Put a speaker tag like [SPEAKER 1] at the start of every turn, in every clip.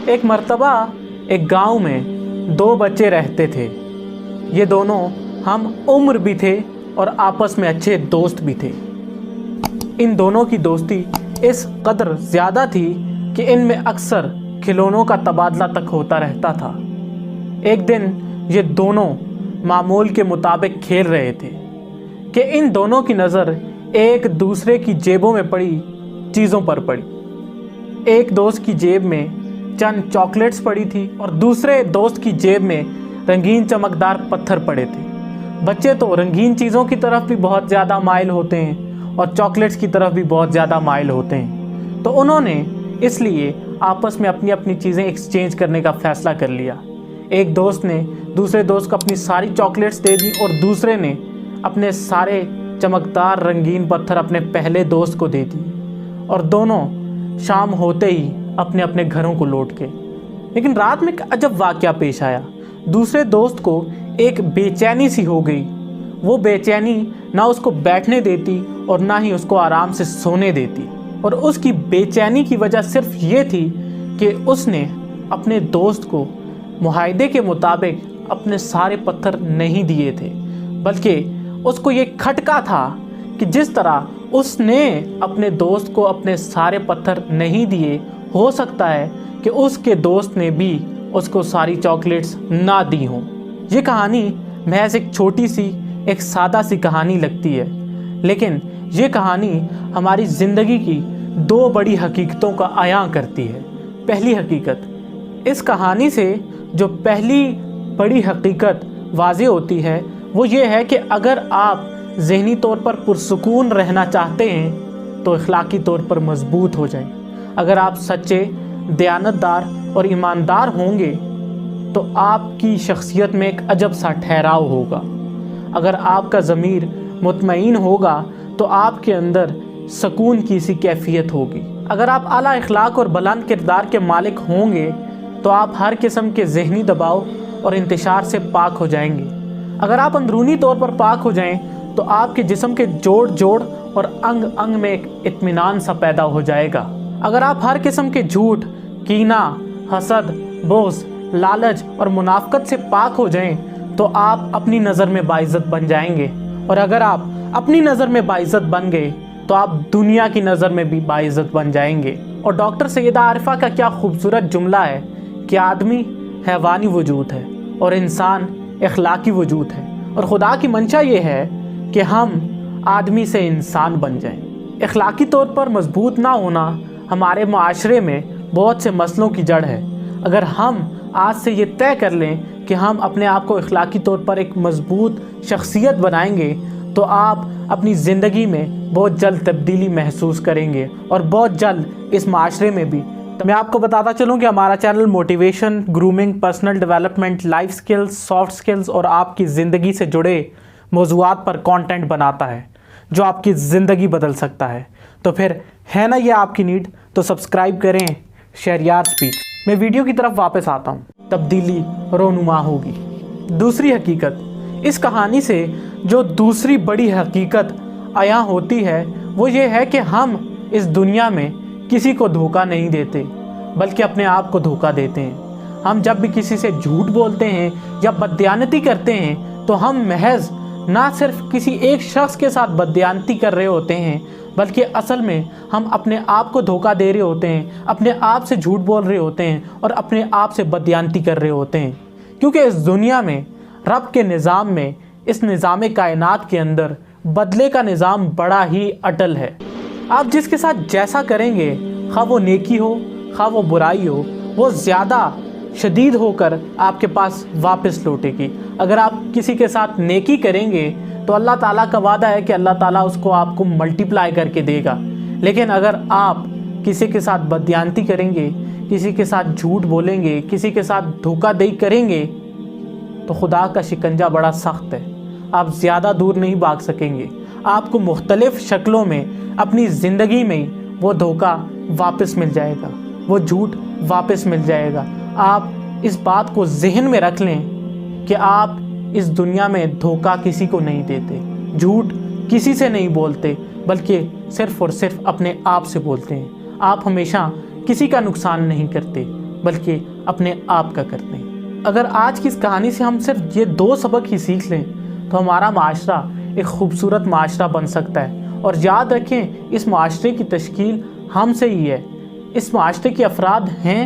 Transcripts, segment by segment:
[SPEAKER 1] ایک مرتبہ ایک گاؤں میں دو بچے رہتے تھے۔ یہ دونوں ہم عمر بھی تھے اور آپس میں اچھے دوست بھی تھے۔ ان دونوں کی دوستی اس قدر زیادہ تھی کہ ان میں اکثر کھلونوں کا تبادلہ تک ہوتا رہتا تھا۔ ایک دن یہ دونوں معمول کے مطابق کھیل رہے تھے کہ ان دونوں کی نظر ایک دوسرے کی جیبوں میں پڑی چیزوں پر پڑی۔ ایک دوست کی جیب میں چند چاکلیٹس پڑی تھی اور دوسرے دوست کی جیب میں رنگین چمکدار پتھر پڑے تھے۔ بچے تو رنگین چیزوں کی طرف بھی بہت زیادہ مائل ہوتے ہیں اور چاکلیٹس کی طرف بھی بہت زیادہ مائل ہوتے ہیں، تو انہوں نے اس لیے آپس میں اپنی اپنی چیزیں ایکسچینج کرنے کا فیصلہ کر لیا۔ ایک دوست نے دوسرے دوست کو اپنی ساری چاکلیٹس دے دی اور دوسرے نے اپنے سارے چمکدار رنگین پتھر اپنے پہلے دوست کو دے دی، اور دونوں شام ہوتے ہی اپنے اپنے گھروں کو لوٹ گئے۔ لیکن رات میں ایک عجب واقعہ پیش آیا۔ دوسرے دوست کو ایک بے چینی سی ہو گئی۔ وہ بے چینی نہ اس کو بیٹھنے دیتی اور نہ ہی اس کو آرام سے سونے دیتی، اور اس کی بے چینی کی وجہ صرف یہ تھی کہ اس نے اپنے دوست کو معاہدے کے مطابق اپنے سارے پتھر نہیں دیے تھے، بلکہ اس کو یہ کھٹکا تھا کہ جس طرح اس نے اپنے دوست کو اپنے سارے پتھر نہیں دیے، ہو سکتا ہے کہ اس کے دوست نے بھی اس کو ساری چاکلیٹس نہ دی ہوں۔ یہ کہانی محض ایک چھوٹی سی ایک سادہ سی کہانی لگتی ہے، لیکن یہ کہانی ہماری زندگی کی دو بڑی حقیقتوں کا عیاں کرتی ہے۔ پہلی حقیقت، اس کہانی سے جو پہلی بڑی حقیقت واضح ہوتی ہے وہ یہ ہے کہ اگر آپ ذہنی طور پر پرسکون رہنا چاہتے ہیں تو اخلاقی طور پر مضبوط ہو جائیں۔ اگر آپ سچے، دیانتدار اور ایماندار ہوں گے تو آپ کی شخصیت میں ایک عجب سا ٹھہراؤ ہوگا۔ اگر آپ کا ضمیر مطمئن ہوگا تو آپ کے اندر سکون کی سی کیفیت ہوگی۔ اگر آپ اعلیٰ اخلاق اور بلند کردار کے مالک ہوں گے تو آپ ہر قسم کے ذہنی دباؤ اور انتشار سے پاک ہو جائیں گے۔ اگر آپ اندرونی طور پر پاک ہو جائیں تو آپ کے جسم کے جوڑ جوڑ اور انگ انگ میں ایک اطمینان سا پیدا ہو جائے گا۔ اگر آپ ہر قسم کے جھوٹ، کینہ، حسد، بغض، لالچ اور منافقت سے پاک ہو جائیں تو آپ اپنی نظر میں باعزت بن جائیں گے، اور اگر آپ اپنی نظر میں باعزت بن گئے تو آپ دنیا کی نظر میں بھی باعزت بن جائیں گے۔ اور ڈاکٹر سیدہ عارفہ کا کیا خوبصورت جملہ ہے کہ آدمی حیوانی وجود ہے اور انسان اخلاقی وجود ہے، اور خدا کی منشا یہ ہے کہ ہم آدمی سے انسان بن جائیں۔ اخلاقی طور پر مضبوط نہ ہونا ہمارے معاشرے میں بہت سے مسئلوں کی جڑ ہے۔ اگر ہم آج سے یہ طے کر لیں کہ ہم اپنے آپ کو اخلاقی طور پر ایک مضبوط شخصیت بنائیں گے تو آپ اپنی زندگی میں بہت جلد تبدیلی محسوس کریں گے، اور بہت جلد اس معاشرے میں بھی۔ تو میں آپ کو بتاتا چلوں کہ ہمارا channel motivation, grooming, personal development, life skills, soft skills اور آپ کی زندگی سے جڑے موضوعات پر کانٹینٹ بناتا ہے جو آپ کی زندگی بدل سکتا ہے۔ تو پھر ہے نا یہ آپ کی نیڈ، تو سبسکرائب کریں شہریار سپیچ۔ میں ویڈیو کی طرف واپس آتا ہوں۔ تبدیلی رونما ہوگی۔ دوسری حقیقت، اس کہانی سے جو دوسری بڑی حقیقت عیاں ہوتی ہے وہ یہ ہے کہ ہم اس دنیا میں کسی کو دھوکہ نہیں دیتے بلکہ اپنے آپ کو دھوکہ دیتے ہیں۔ ہم جب بھی کسی سے جھوٹ بولتے ہیں یا بددیانتی کرتے ہیں تو ہم محض نہ صرف کسی ایک شخص کے ساتھ بددیانتی کر رہے ہوتے ہیں بلکہ اصل میں ہم اپنے آپ کو دھوکہ دے رہے ہوتے ہیں، اپنے آپ سے جھوٹ بول رہے ہوتے ہیں اور اپنے آپ سے بددیانتی کر رہے ہوتے ہیں، کیونکہ اس دنیا میں، رب کے نظام میں، اس نظام کائنات کے اندر بدلے کا نظام بڑا ہی اٹل ہے۔ آپ جس کے ساتھ جیسا کریں گے، خواہ وہ نیکی ہو خواہ وہ برائی ہو، وہ زیادہ شدید ہو کر آپ کے پاس واپس لوٹے گی۔ اگر آپ کسی کے ساتھ نیکی کریں گے تو اللہ تعالیٰ کا وعدہ ہے کہ اللہ تعالیٰ اس کو آپ کو ملٹیپلائی کر کے دے گا، لیکن اگر آپ کسی کے ساتھ بددیانتی کریں گے، کسی کے ساتھ جھوٹ بولیں گے، کسی کے ساتھ دھوکہ دہی کریں گے تو خدا کا شکنجہ بڑا سخت ہے، آپ زیادہ دور نہیں بھاگ سکیں گے۔ آپ کو مختلف شکلوں میں اپنی زندگی میں وہ دھوکہ واپس مل جائے گا، وہ جھوٹ واپس مل جائے گا۔ آپ اس بات کو ذہن میں رکھ لیں کہ آپ اس دنیا میں دھوکہ کسی کو نہیں دیتے، جھوٹ کسی سے نہیں بولتے، بلکہ صرف اور صرف اپنے آپ سے بولتے ہیں۔ آپ ہمیشہ کسی کا نقصان نہیں کرتے، بلکہ اپنے آپ کا کرتے ہیں۔ اگر آج کی اس کہانی سے ہم صرف یہ 2 سبق ہی سیکھ لیں تو ہمارا معاشرہ ایک خوبصورت معاشرہ بن سکتا ہے۔ اور یاد رکھیں، اس معاشرے کی تشکیل ہم سے ہی ہے۔ اس معاشرے کے افراد ہیں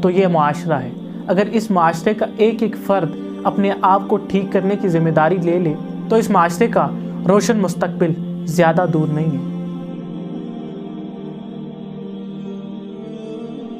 [SPEAKER 1] تو یہ معاشرہ ہے۔ اگر اس معاشرے کا ایک ایک فرد اپنے آپ کو ٹھیک کرنے کی ذمہ داری لے لے تو اس معاشرے کا روشن مستقبل زیادہ دور نہیں ہے۔